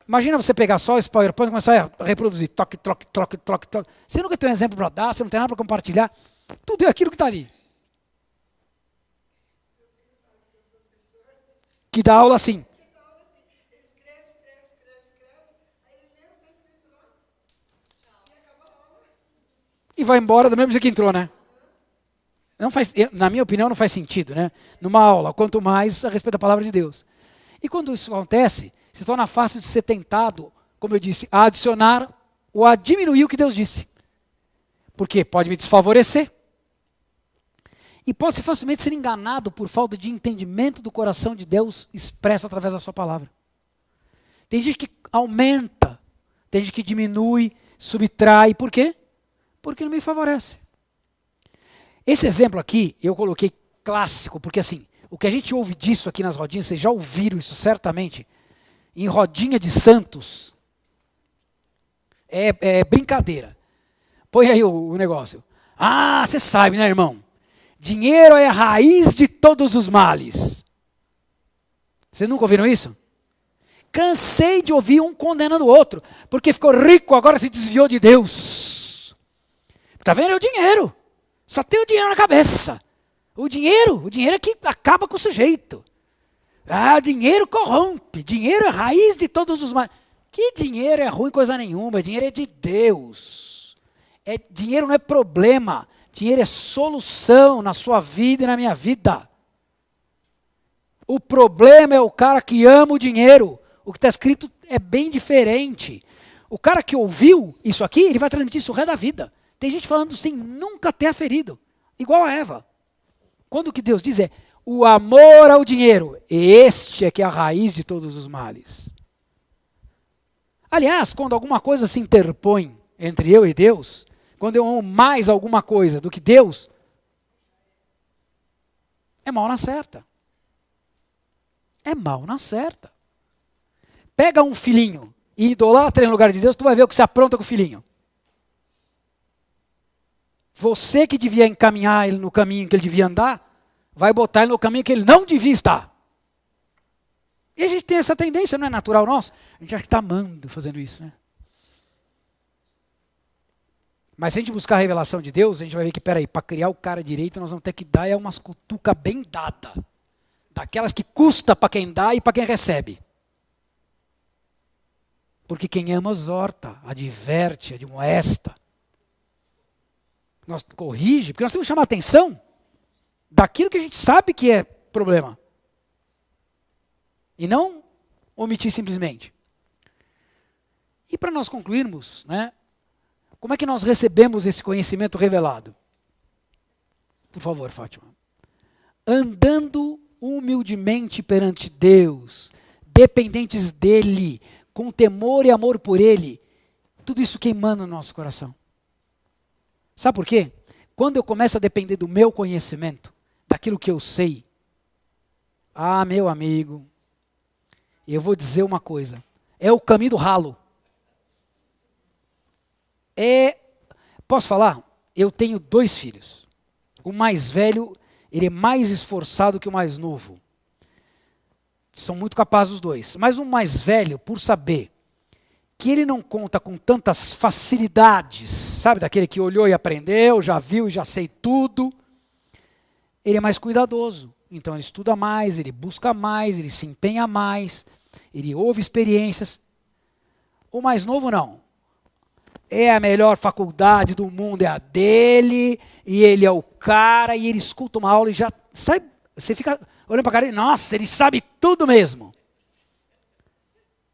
Imagina você pegar só esse PowerPoint e começar a reproduzir. Toque, troque, troque, troque, troque. Você nunca tem um exemplo para dar, você não tem nada para compartilhar. Tudo é aquilo que está ali. Que dá aula assim. Ele escreve, aí ele lê o que está escrito lá e acaba a aula. E vai embora do mesmo jeito que entrou, né? Não faz, na minha opinião, não faz sentido, né? Numa aula, quanto mais a respeito da palavra de Deus. E quando isso acontece, se torna fácil de ser tentado, como eu disse, a adicionar ou a diminuir o que Deus disse. Porque pode me desfavorecer. E pode ser facilmente ser enganado por falta de entendimento do coração de Deus expresso através da sua palavra. Tem gente que aumenta, tem gente que diminui, subtrai. Por quê? Porque não me favorece. Esse exemplo aqui, eu coloquei clássico, porque assim, o que a gente ouve disso aqui nas rodinhas, vocês já ouviram isso certamente, em rodinha de santos, é brincadeira. Põe aí o negócio. Ah, você sabe, né, irmão? Dinheiro é a raiz de todos os males. Vocês nunca ouviram isso? Cansei de ouvir um condenando o outro, porque ficou rico, agora se desviou de Deus. Está vendo? É o dinheiro. Só tem o dinheiro na cabeça. O dinheiro é que acaba com o sujeito. Ah, dinheiro corrompe. Dinheiro é a raiz de todos os males. Que dinheiro é ruim coisa nenhuma. Dinheiro é de Deus. Dinheiro não é problema. Dinheiro é solução na sua vida e na minha vida. O problema é o cara que ama o dinheiro. O que está escrito é bem diferente. O cara que ouviu isso aqui, ele vai transmitir isso o resto da vida. Tem gente falando sem nunca ter aferido. Igual a Eva. Quando o que Deus diz é o amor ao dinheiro. Este é que é a raiz de todos os males. Aliás, quando alguma coisa se interpõe entre eu e Deus, quando eu amo mais alguma coisa do que Deus, é mal na certa. É mal na certa. Pega um filhinho e idolatra em lugar de Deus, tu vai ver o que se apronta com o filhinho. Você que devia encaminhar ele no caminho que ele devia andar, vai botar ele no caminho que ele não devia estar. E a gente tem essa tendência, não é natural nosso? A gente acha que está amando fazendo isso, né? Mas se a gente buscar a revelação de Deus, a gente vai ver que, peraí, para criar o cara direito, nós vamos ter que dar umas cutuca bem dada. Daquelas que custa para quem dá e para quem recebe. Porque quem ama exorta, adverte, admoesta. Nós corrige, porque nós temos que chamar a atenção daquilo que a gente sabe que é problema. E não omitir simplesmente. E para nós concluirmos, né? Como é que nós recebemos esse conhecimento revelado? Por favor, Fátima. Andando humildemente perante Deus, dependentes dEle, com temor e amor por Ele, tudo isso queimando no nosso coração. Sabe por quê? Quando eu começo a depender do meu conhecimento, daquilo que eu sei, meu amigo, eu vou dizer uma coisa, é o caminho do ralo. Posso falar? Eu tenho 2 filhos. O mais velho, ele é mais esforçado que o mais novo. São muito capazes os dois. Mas o mais velho, por saber que ele não conta com tantas facilidades, sabe, daquele que olhou e aprendeu, já viu e já sei tudo, ele é mais cuidadoso. Então ele estuda mais, ele busca mais, ele se empenha mais, ele ouve experiências. O mais novo não. É a melhor faculdade do mundo, é a dele, e ele é o cara, e ele escuta uma aula e já sabe, você fica olhando para a cara e, nossa, ele sabe tudo mesmo.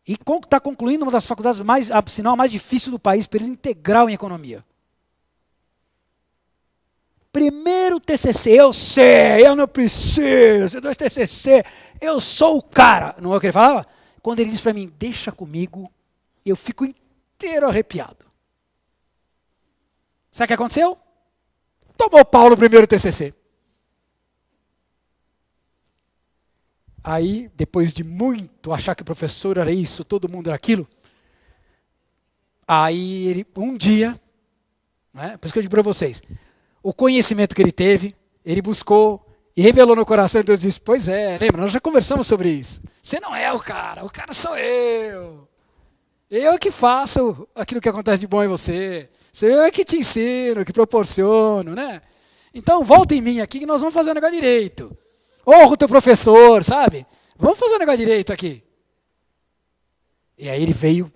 E está concluindo uma das faculdades mais, sinal, mais difícil do país, período integral em economia. Primeiro TCC, eu sei, eu não preciso, 2 TCC, eu sou o cara. Não é o que ele falava? Quando ele diz para mim, deixa comigo, eu fico inteiro arrepiado. Sabe o que aconteceu? Tomou pau no primeiro TCC. Aí, depois de muito achar que o professor era isso, todo mundo era aquilo, aí ele, um dia, né, por isso que eu digo para vocês, o conhecimento que ele teve, ele buscou, E revelou no coração, e Deus disse, pois é, lembra, nós já conversamos sobre isso. Você não é o cara sou eu. Eu é que faço aquilo que acontece de bom em você. Eu é que te ensino, que proporciono, né? Então volta em mim aqui que nós vamos fazer o negócio direito. Honra o teu professor, sabe? Vamos fazer o negócio direito aqui. E aí ele veio,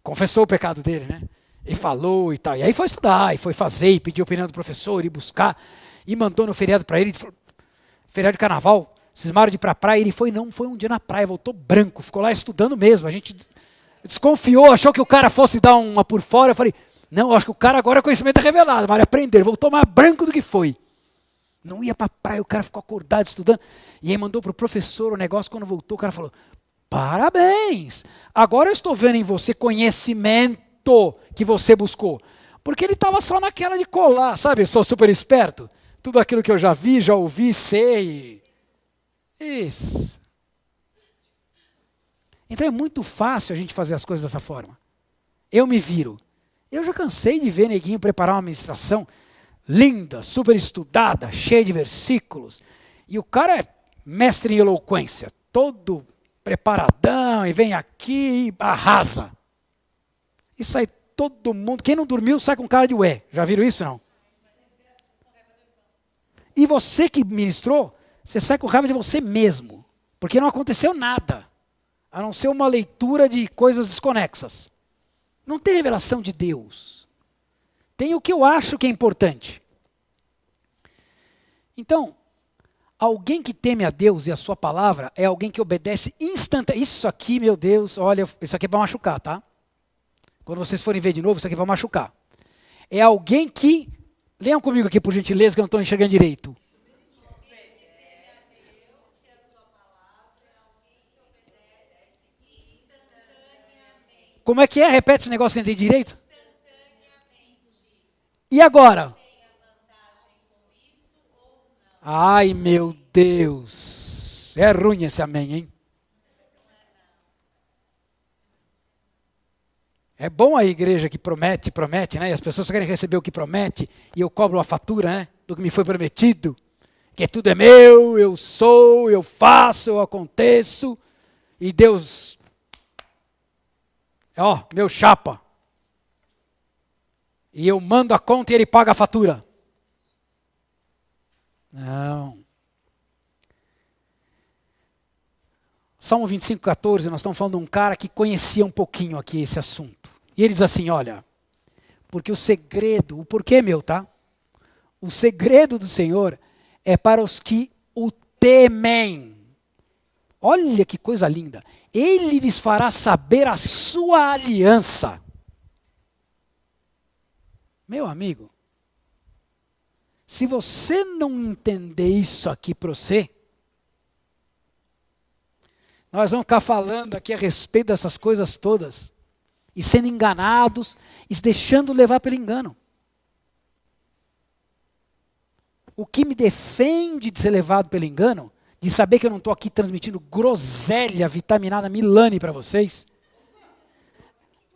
confessou o pecado dele, né? E falou e tal. E aí foi estudar, e foi fazer, e pediu a opinião do professor, e buscar. E mandou no feriado para ele, feriado de carnaval, cismaram de ir para a praia. Ele foi, não, foi um dia na praia, voltou branco, ficou lá estudando mesmo. A gente desconfiou, achou que o cara fosse dar uma por fora. Eu falei, não, acho que o cara agora é conhecimento revelado, mas aprender, voltou mais branco do que foi. Não ia para a praia, o cara ficou acordado estudando. E aí mandou para o professor o negócio, quando voltou o cara falou, parabéns, agora eu estou vendo em você conhecimento que você buscou. Porque ele estava só naquela de colar, sabe, eu sou super esperto. Tudo aquilo que eu já vi, já ouvi, sei. Isso. Então é muito fácil a gente fazer as coisas dessa forma. Eu me viro. Eu já cansei de ver neguinho preparar uma ministração linda, super estudada, cheia de versículos. E o cara é mestre em eloquência, todo preparadão, e vem aqui e arrasa. E sai todo mundo, quem não dormiu sai com cara de ué. Já viram isso, não? E você que ministrou, você sai com raiva de você mesmo. Porque não aconteceu nada. A não ser uma leitura de coisas desconexas. Não tem revelação de Deus. Tem o que eu acho que é importante. Então, alguém que teme a Deus e a sua palavra é alguém que obedece instantaneamente. Isso aqui, meu Deus, olha, isso aqui é para machucar, tá? Quando vocês forem ver de novo, isso aqui é para machucar. É alguém que... Leiam comigo aqui, por gentileza, que eu não estou enxergando direito. Como é que é? Repete esse negócio que eu não entendi direito. E agora? Ai, meu Deus. É ruim esse amém, hein? É bom a igreja que promete, né? E as pessoas só querem receber o que promete. E eu cobro a fatura, né? Do que me foi prometido. Que tudo é meu, eu sou, eu faço, eu aconteço. E Deus... Ó, meu chapa. E eu mando a conta e ele paga a fatura. Não. Salmo 25:14, nós estamos falando de um cara que conhecia um pouquinho aqui esse assunto. E ele diz assim, olha, porque o segredo, o porquê meu, tá? O segredo do Senhor é para os que o temem. Olha que coisa linda. Ele lhes fará saber a sua aliança. Meu amigo, se você não entender isso aqui para você, nós vamos ficar falando aqui a respeito dessas coisas todas, e sendo enganados, e se deixando levar pelo engano. O que me defende de ser levado pelo engano, de saber que eu não estou aqui transmitindo groselha vitaminada Milani para vocês,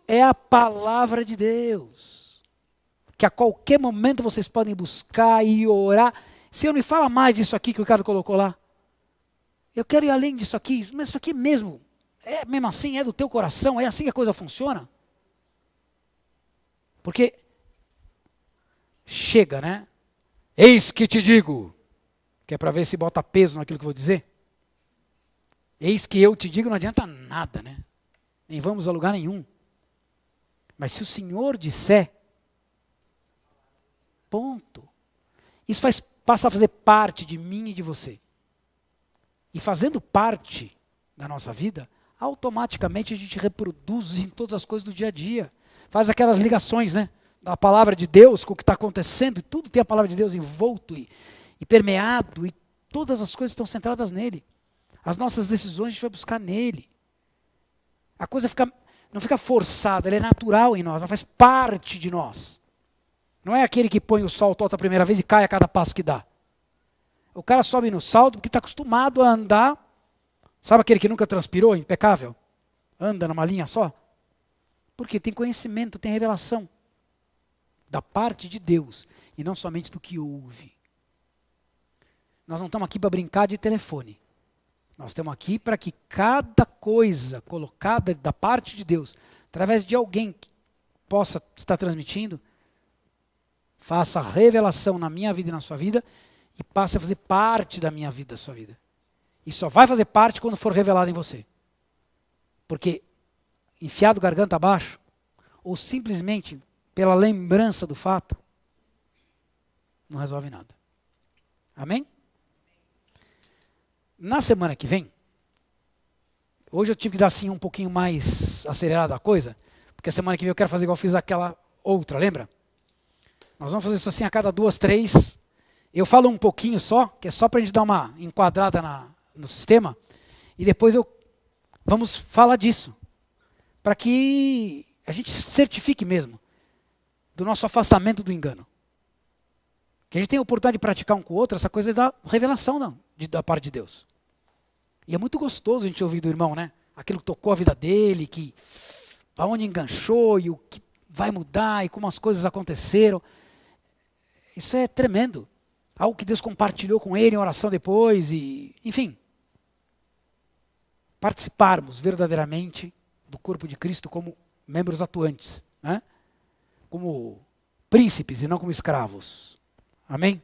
é a palavra de Deus. Que a qualquer momento vocês podem buscar e orar. Senhor, me fala mais disso aqui que o cara colocou lá. Eu quero ir além disso aqui, mas isso aqui mesmo, é mesmo assim, é do teu coração, é assim que a coisa funciona. Porque chega, né? Eis que te digo, que é para ver se bota peso naquilo que eu vou dizer. Eis que eu te digo, não adianta nada, né? Nem vamos a lugar nenhum. Mas se o Senhor disser, ponto. Isso passa a fazer parte de mim e de você. E fazendo parte da nossa vida, automaticamente a gente reproduz em todas as coisas do dia a dia. Faz aquelas ligações, né? Da palavra de Deus com o que está acontecendo, e tudo tem a palavra de Deus envolto e permeado, e todas as coisas estão centradas nele. As nossas decisões a gente vai buscar nele. A coisa não fica forçada, ela é natural em nós, ela faz parte de nós. Não é aquele que põe o salto alto a primeira vez e cai a cada passo que dá. O cara sobe no salto porque está acostumado a andar. Sabe aquele que nunca transpirou, impecável? Anda numa linha só? Porque tem conhecimento, tem revelação. Da parte de Deus. E não somente do que ouve. Nós não estamos aqui para brincar de telefone. Nós estamos aqui para que cada coisa colocada da parte de Deus, através de alguém que possa estar transmitindo, faça revelação na minha vida e na sua vida e passe a fazer parte da minha vida, da sua vida. E só vai fazer parte quando for revelado em você. Porque enfiado garganta abaixo, ou simplesmente pela lembrança do fato, não resolve nada. Amém? Na semana que vem, hoje eu tive que dar assim um pouquinho mais acelerada a coisa, porque a semana que vem eu quero fazer igual eu fiz aquela outra, lembra? Nós vamos fazer isso assim a cada 2, 3. Eu falo um pouquinho só, que é só para a gente dar uma enquadrada no sistema, e depois vamos falar disso, para que a gente certifique mesmo do nosso afastamento do engano. Que a gente tem a oportunidade de praticar um com o outro, essa coisa da revelação da parte de Deus. E é muito gostoso a gente ouvir do irmão, né? Aquilo que tocou a vida dele, que aonde enganchou e o que vai mudar e como as coisas aconteceram. Isso é tremendo. Algo que Deus compartilhou com ele em oração depois e, enfim. Participarmos verdadeiramente do corpo de Cristo como membros atuantes, né? Como príncipes e não como escravos. Amém?